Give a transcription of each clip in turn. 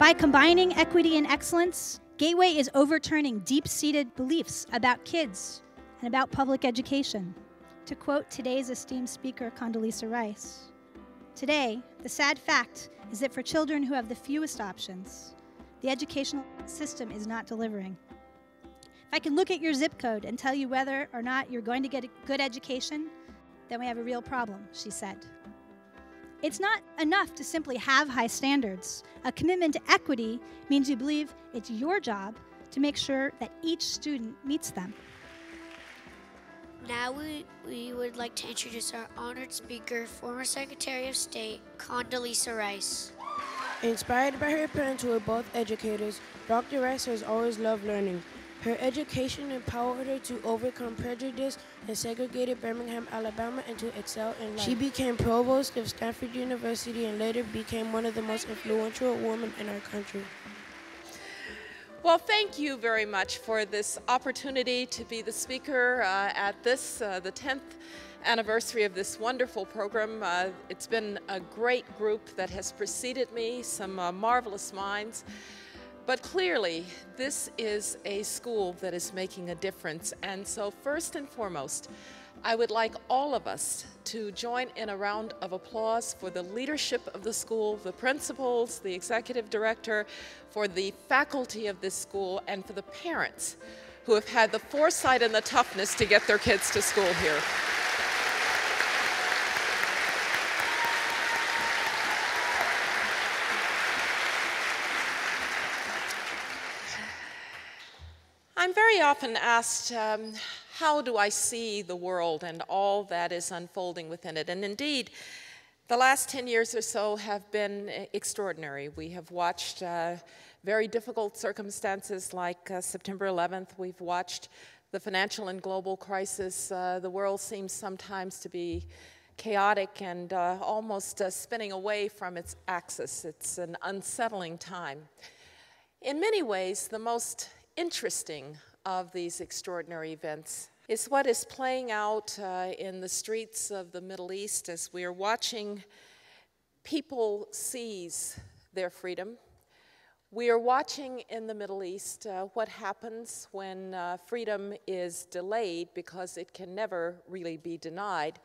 By combining equity and excellence, Gateway is overturning deep-seated beliefs about kids and about public education. To quote today's esteemed speaker, Condoleezza Rice, "Today, the sad fact is that for children who have the fewest options, the educational system is not delivering. If I can look at your zip code and tell you whether or not you're going to get a good education, then we have a real problem," she said. It's not enough to simply have high standards. A commitment to equity means you believe it's your job to make sure that each student meets them. Now we would like to introduce our honored speaker, former Secretary of State, Condoleezza Rice. Inspired by her parents who were both educators, Dr. Rice has always loved learning. Her education empowered her to overcome prejudice in segregated Birmingham, Alabama, and to excel in life. She became provost of Stanford University and later became one of the most influential women in our country. Well, thank you very much for this opportunity to be the speaker at this, the 10th anniversary of this wonderful program. It's been a great group that has preceded me, some marvelous minds. But clearly, this is a school that is making a difference. And so first and foremost, I would like all of us to join in a round of applause for the leadership of the school, the principals, the executive director, for the faculty of this school, and for the parents who have had the foresight and the toughness to get their kids to school here. I'm very often asked, how do I see the world and all that is unfolding within it? And indeed, the last 10 years or so have been extraordinary. We have watched very difficult circumstances like September 11th. We've watched the financial and global crisis. The world seems sometimes to be chaotic and almost spinning away from its axis. It's an unsettling time. In many ways, the most interesting of these extraordinary events is what is playing out in the streets of the Middle East as we are watching people seize their freedom. We are watching in the Middle East what happens when freedom is delayed because it can never really be denied.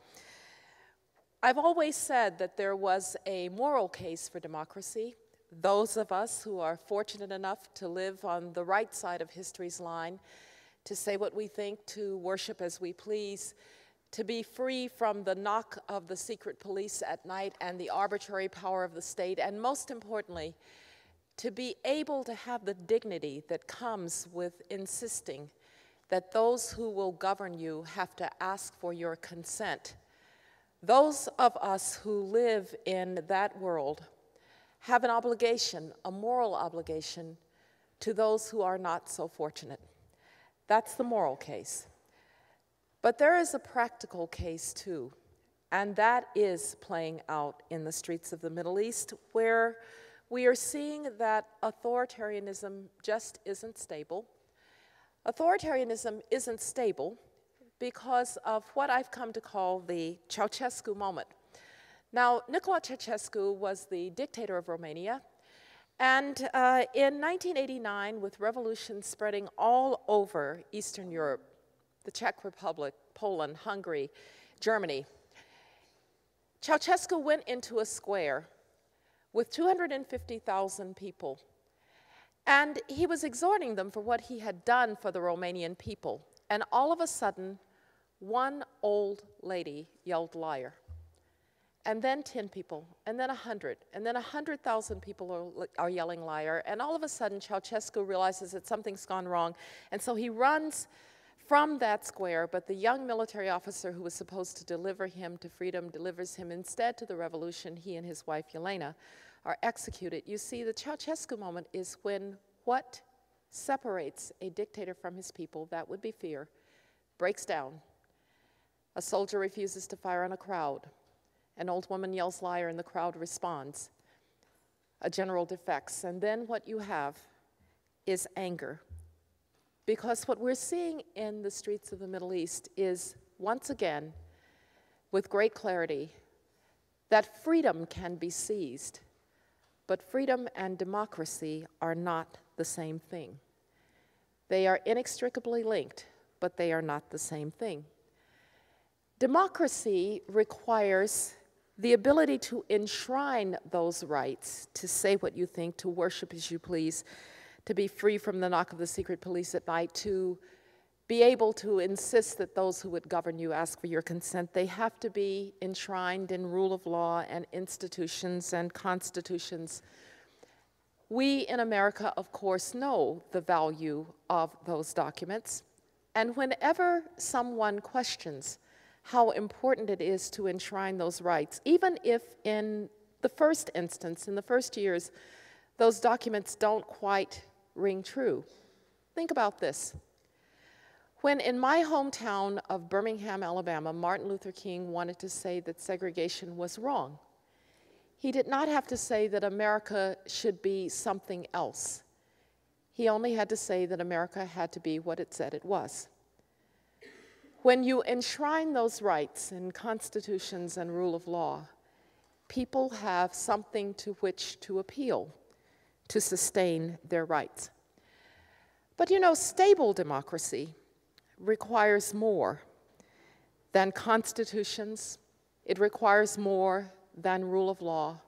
I've always said that there was a moral case for democracy. Those of us who are fortunate enough to live on the right side of history's line, to say what we think, to worship as we please, to be free from the knock of the secret police at night and the arbitrary power of the state, and most importantly, to be able to have the dignity that comes with insisting that those who will govern you have to ask for your consent. Those of us who live in that world have an obligation, a moral obligation, to those who are not so fortunate. That's the moral case. But there is a practical case too, and that is playing out in the streets of the Middle East, where we are seeing that authoritarianism just isn't stable. Authoritarianism isn't stable because of what I've come to call the Ceausescu Moment. Now, Nicolae Ceausescu was the dictator of Romania, and in 1989, with revolutions spreading all over Eastern Europe, the Czech Republic, Poland, Hungary, Germany, Ceausescu went into a square with 250,000 people, and he was exhorting them for what he had done for the Romanian people. And all of a sudden, one old lady yelled liar. And then 10 people, and then 100, and then 100,000 people are yelling liar. And all of a sudden, Ceausescu realizes that something's gone wrong. And so he runs from that square, but the young military officer who was supposed to deliver him to freedom delivers him instead to the revolution. He and his wife, Yelena, are executed. You see, the Ceausescu moment is when what separates a dictator from his people, that would be fear, breaks down. A soldier refuses to fire on a crowd. An old woman yells liar and the crowd responds. A general defects. And then what you have is anger. Because what we're seeing in the streets of the Middle East is, once again, with great clarity, that freedom can be seized, but freedom and democracy are not the same thing. They are inextricably linked, but they are not the same thing. Democracy requires the ability to enshrine those rights, to say what you think, to worship as you please, to be free from the knock of the secret police at night, to be able to insist that those who would govern you ask for your consent. They have to be enshrined in rule of law and institutions and constitutions. We in America, of course, know the value of those documents. And whenever someone questions how important it is to enshrine those rights, even if in the first instance, in the first years, those documents don't quite ring true, think about this. When in my hometown of Birmingham, Alabama, Martin Luther King wanted to say that segregation was wrong, he did not have to say that America should be something else. He only had to say that America had to be what it said it was. When you enshrine those rights in constitutions and rule of law, people have something to which to appeal to sustain their rights. But you know, stable democracy requires more than constitutions. It requires more than rule of law.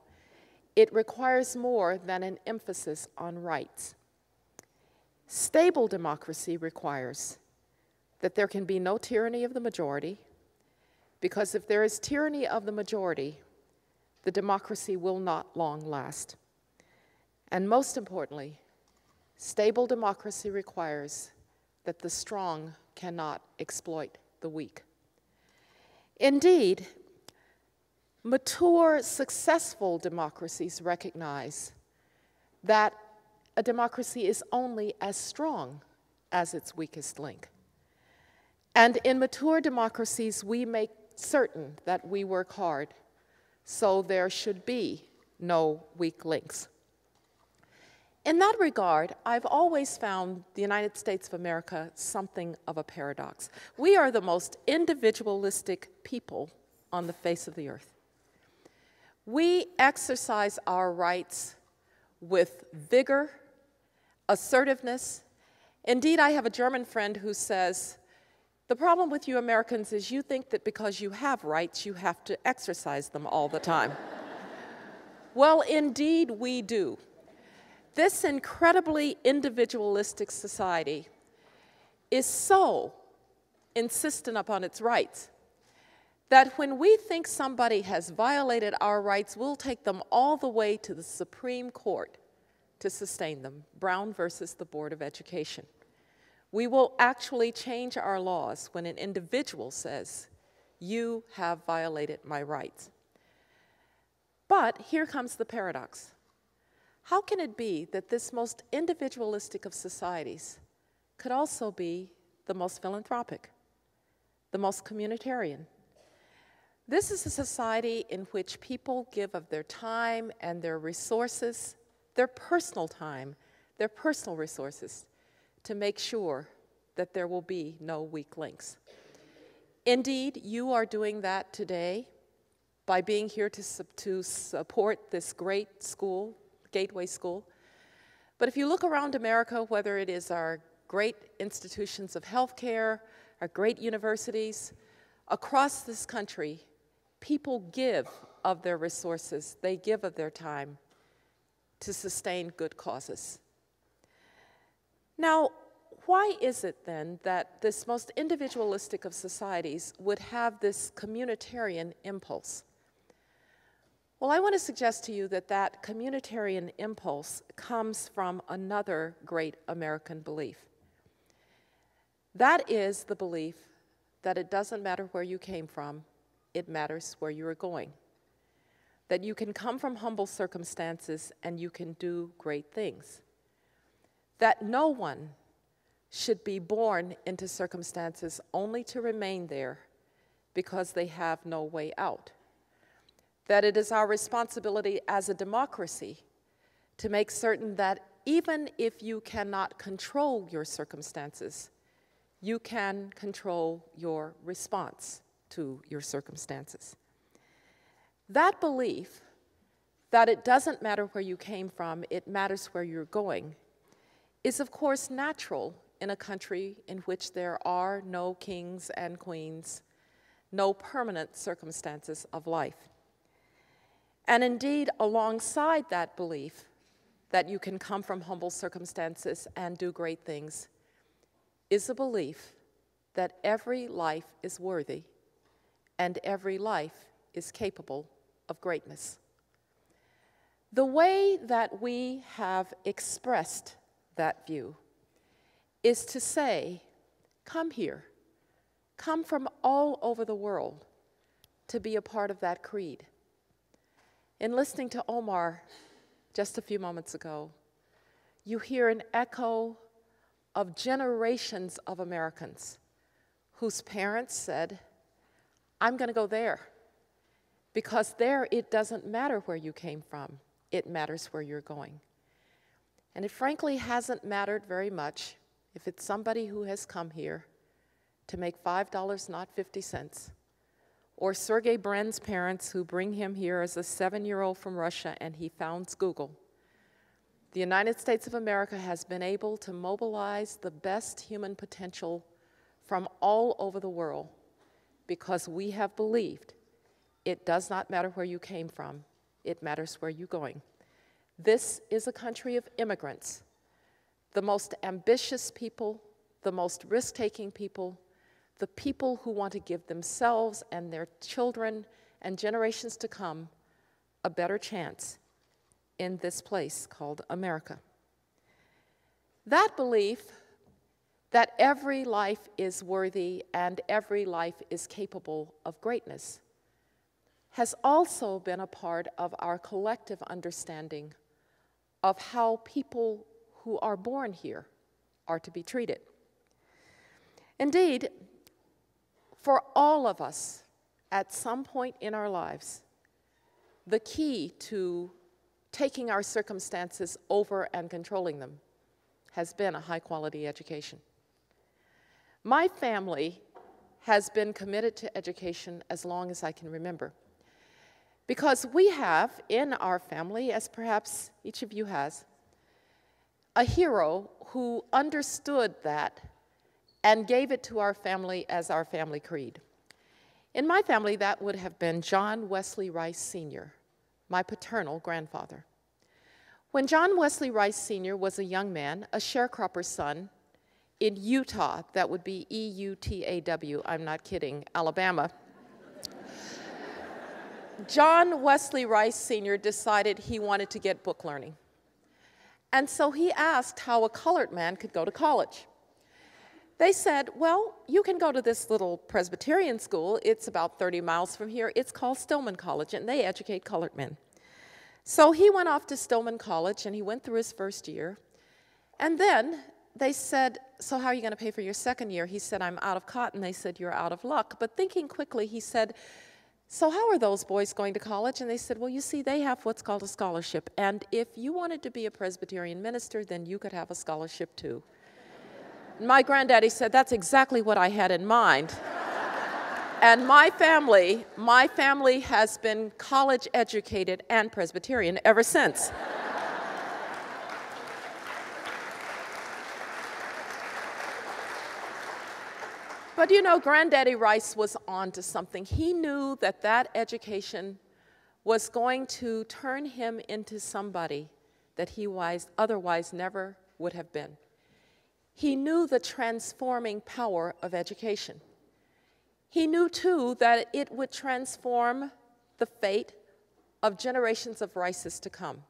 It requires more than an emphasis on rights. Stable democracy requires that there can be no tyranny of the majority, because if there is tyranny of the majority, the democracy will not long last. And most importantly, stable democracy requires that the strong cannot exploit the weak. Indeed, mature, successful democracies recognize that a democracy is only as strong as its weakest link. And in mature democracies, we make certain that we work hard, so there should be no weak links. In that regard, I've always found the United States of America something of a paradox. We are the most individualistic people on the face of the earth. We exercise our rights with vigor, assertiveness. Indeed, I have a German friend who says, the problem with you Americans is you think that because you have rights, you have to exercise them all the time. Well, indeed we do. This incredibly individualistic society is so insistent upon its rights that when we think somebody has violated our rights, we'll take them all the way to the Supreme Court to sustain them. Brown versus the Board of Education. We will actually change our laws when an individual says, you have violated my rights. But here comes the paradox. How can it be that this most individualistic of societies could also be the most philanthropic, the most communitarian? This is a society in which people give of their time and their resources, their personal time, their personal resources, to make sure that there will be no weak links. Indeed, you are doing that today by being here to support this great school, Gateway School. But if you look around America, whether it is our great institutions of healthcare, our great universities, across this country, people give of their resources, they give of their time to sustain good causes. Now, why is it then that this most individualistic of societies would have this communitarian impulse? Well, I want to suggest to you that that communitarian impulse comes from another great American belief. That is the belief that it doesn't matter where you came from, it matters where you are going. That you can come from humble circumstances and you can do great things. That no one should be born into circumstances only to remain there because they have no way out. That it is our responsibility as a democracy to make certain that even if you cannot control your circumstances, you can control your response to your circumstances. That belief that it doesn't matter where you came from, it matters where you're going, is of course natural in a country in which there are no kings and queens, no permanent circumstances of life. And indeed, alongside that belief that you can come from humble circumstances and do great things, is a belief that every life is worthy and every life is capable of greatness. The way that we have expressed that view is to say, come here, come from all over the world to be a part of that creed. In listening to Omar just a few moments ago, you hear an echo of generations of Americans whose parents said, I'm going to go there, because there it doesn't matter where you came from, it matters where you're going. And it frankly hasn't mattered very much if it's somebody who has come here to make $5, not 50 cents, or Sergey Brin's parents who bring him here as a 7-year-old from Russia and he founds Google. The United States of America has been able to mobilize the best human potential from all over the world because we have believed it does not matter where you came from, it matters where you're going. This is a country of immigrants, the most ambitious people, the most risk-taking people, the people who want to give themselves and their children and generations to come a better chance in this place called America. That belief that every life is worthy and every life is capable of greatness has also been a part of our collective understanding of how people who are born here are to be treated. Indeed, for all of us, at some point in our lives, the key to taking our circumstances over and controlling them has been a high-quality education. My family has been committed to education as long as I can remember, because we have in our family, as perhaps each of you has, a hero who understood that and gave it to our family as our family creed. In my family, that would have been John Wesley Rice Sr., my paternal grandfather. When John Wesley Rice Sr. was a young man, a sharecropper's son, in Utah, that would be E-U-T-A-W, I'm not kidding, Alabama, John Wesley Rice Sr. decided he wanted to get book learning. And so he asked how a colored man could go to college. They said, well, you can go to this little Presbyterian school. It's about 30 miles from here. It's called Stillman College, and they educate colored men. So he went off to Stillman College, and he went through his first year. And then they said, so how are you going to pay for your second year? He said, I'm out of cotton. They said, you're out of luck. But thinking quickly, he said, so how are those boys going to college? And they said, well, you see, they have what's called a scholarship. And if you wanted to be a Presbyterian minister, then you could have a scholarship too. My granddaddy said, that's exactly what I had in mind. And my family has been college educated and Presbyterian ever since. But you know, Granddaddy Rice was on to something. He knew that that education was going to turn him into somebody that he otherwise never would have been. He knew the transforming power of education. He knew, too, that it would transform the fate of generations of Rices to come.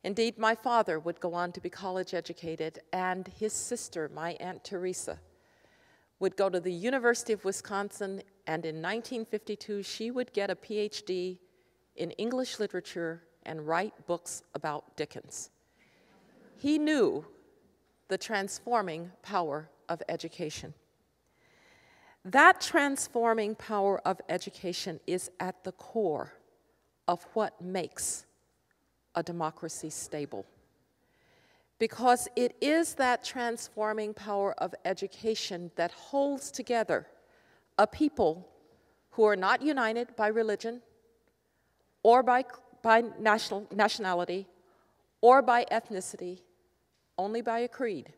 Indeed, my father would go on to be college educated, and his sister, my Aunt Teresa, would go to the University of Wisconsin, and in 1952, she would get a PhD in English literature and write books about Dickens. He knew the transforming power of education. That transforming power of education is at the core of what makes a democracy stable. Because it is that transforming power of education that holds together a people who are not united by religion or by by nationality or by ethnicity, only by a creed.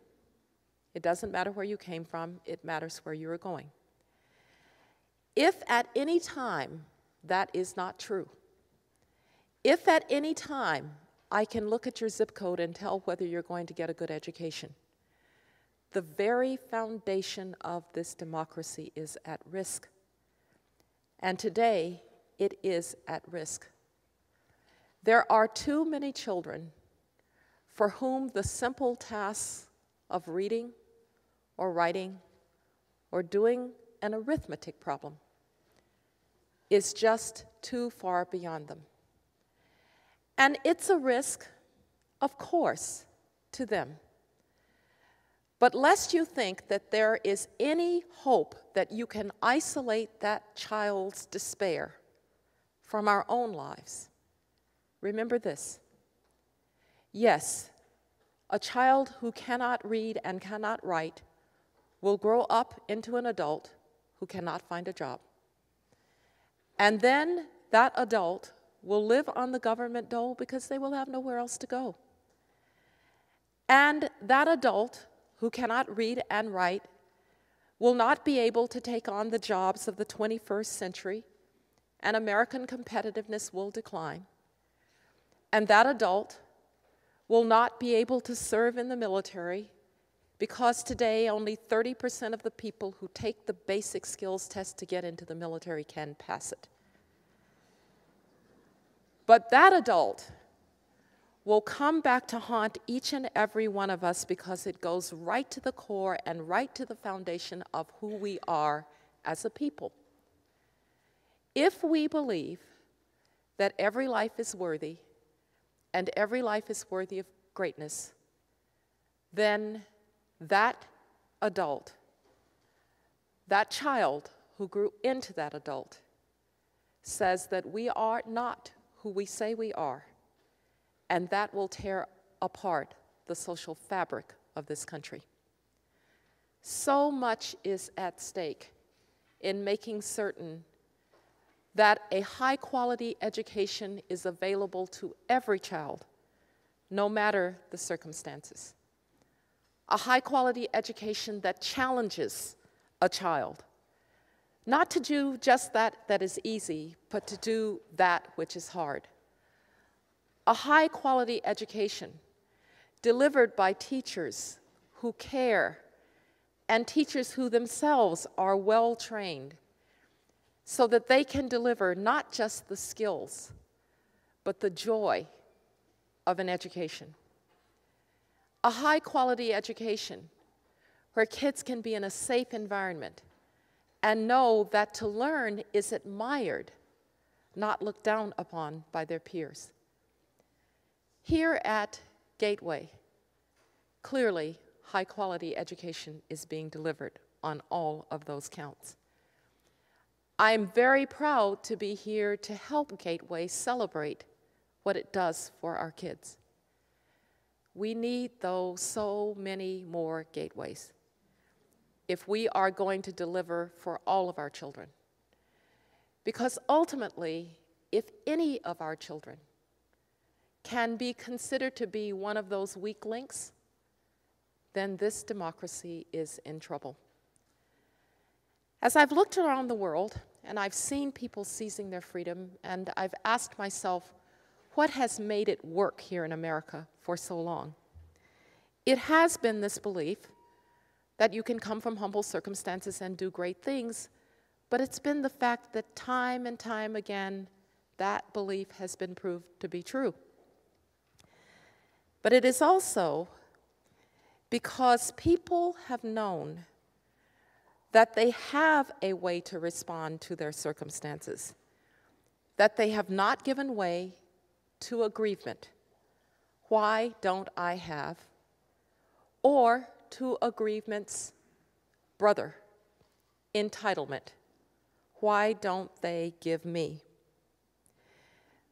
It doesn't matter where you came from, it matters where you are going. If at any time that is not true, if at any time I can look at your zip code and tell whether you're going to get a good education, the very foundation of this democracy is at risk. And today, it is at risk. There are too many children for whom the simple tasks of reading or writing or doing an arithmetic problem is just too far beyond them. And it's a risk, of course, to them. But lest you think that there is any hope that you can isolate that child's despair from our own lives, remember this. Yes, a child who cannot read and cannot write will grow up into an adult who cannot find a job. And then that adult will live on the government dole because they will have nowhere else to go. And that adult who cannot read and write will not be able to take on the jobs of the 21st century, and American competitiveness will decline. And that adult will not be able to serve in the military because today only 30% of the people who take the basic skills test to get into the military can pass it. But that adult will come back to haunt each and every one of us because it goes right to the core and right to the foundation of who we are as a people. If we believe that every life is worthy and every life is worthy of greatness, then that adult, that child who grew into that adult, says that we are not who we say we are, and that will tear apart the social fabric of this country. So much is at stake in making certain that a high-quality education is available to every child, no matter the circumstances. A high-quality education that challenges a child, not to do just that is easy, but to do that which is hard. A high-quality education delivered by teachers who care and teachers who themselves are well-trained so that they can deliver not just the skills, but the joy of an education. A high-quality education where kids can be in a safe environment and know that to learn is admired, not looked down upon by their peers. Here at Gateway, clearly high-quality education is being delivered on all of those counts. I am very proud to be here to help Gateway celebrate what it does for our kids. We need, though, so many more gateways if we are going to deliver for all of our children. Because ultimately, if any of our children can be considered to be one of those weak links, then this democracy is in trouble. As I've looked around the world, and I've seen people seizing their freedom, and I've asked myself, what has made it work here in America for so long? It has been this belief that you can come from humble circumstances and do great things, but it's been the fact that time and time again, that belief has been proved to be true. But it is also because people have known that they have a way to respond to their circumstances, that they have not given way to aggrievement. Why don't I have? Or to aggrievement's brother, entitlement. Why don't they give me?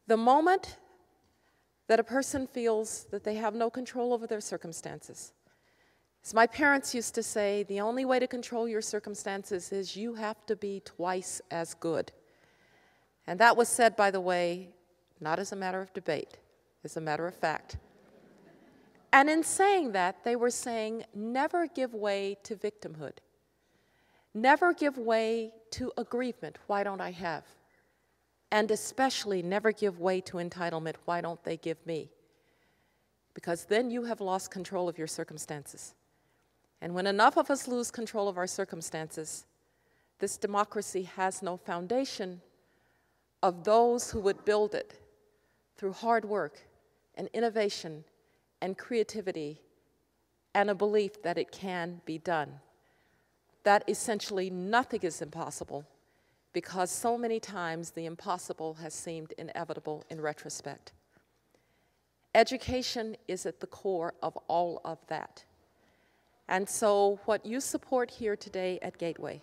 The moment that a person feels that they have no control over their circumstances, as my parents used to say, the only way to control your circumstances is you have to be twice as good. And that was said, by the way, not as a matter of debate, as a matter of fact. And in saying that, they were saying, never give way to victimhood. Never give way to aggrievement, why don't I have? And especially never give way to entitlement, why don't they give me? Because then you have lost control of your circumstances. And when enough of us lose control of our circumstances, this democracy has no foundation of those who would build it through hard work and innovation and creativity and a belief that it can be done. That essentially nothing is impossible because so many times the impossible has seemed inevitable in retrospect. Education is at the core of all of that. And so what you support here today at Gateway,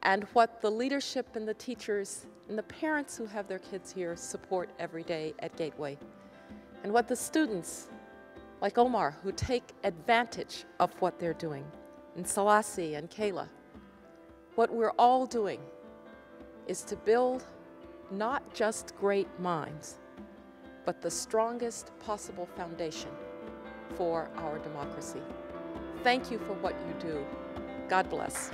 and what the leadership and the teachers and the parents who have their kids here support every day at Gateway, and what the students, like Omar, who take advantage of what they're doing, and Selassie and Kayla, what we're all doing is to build not just great minds, but the strongest possible foundation for our democracy. Thank you for what you do. God bless.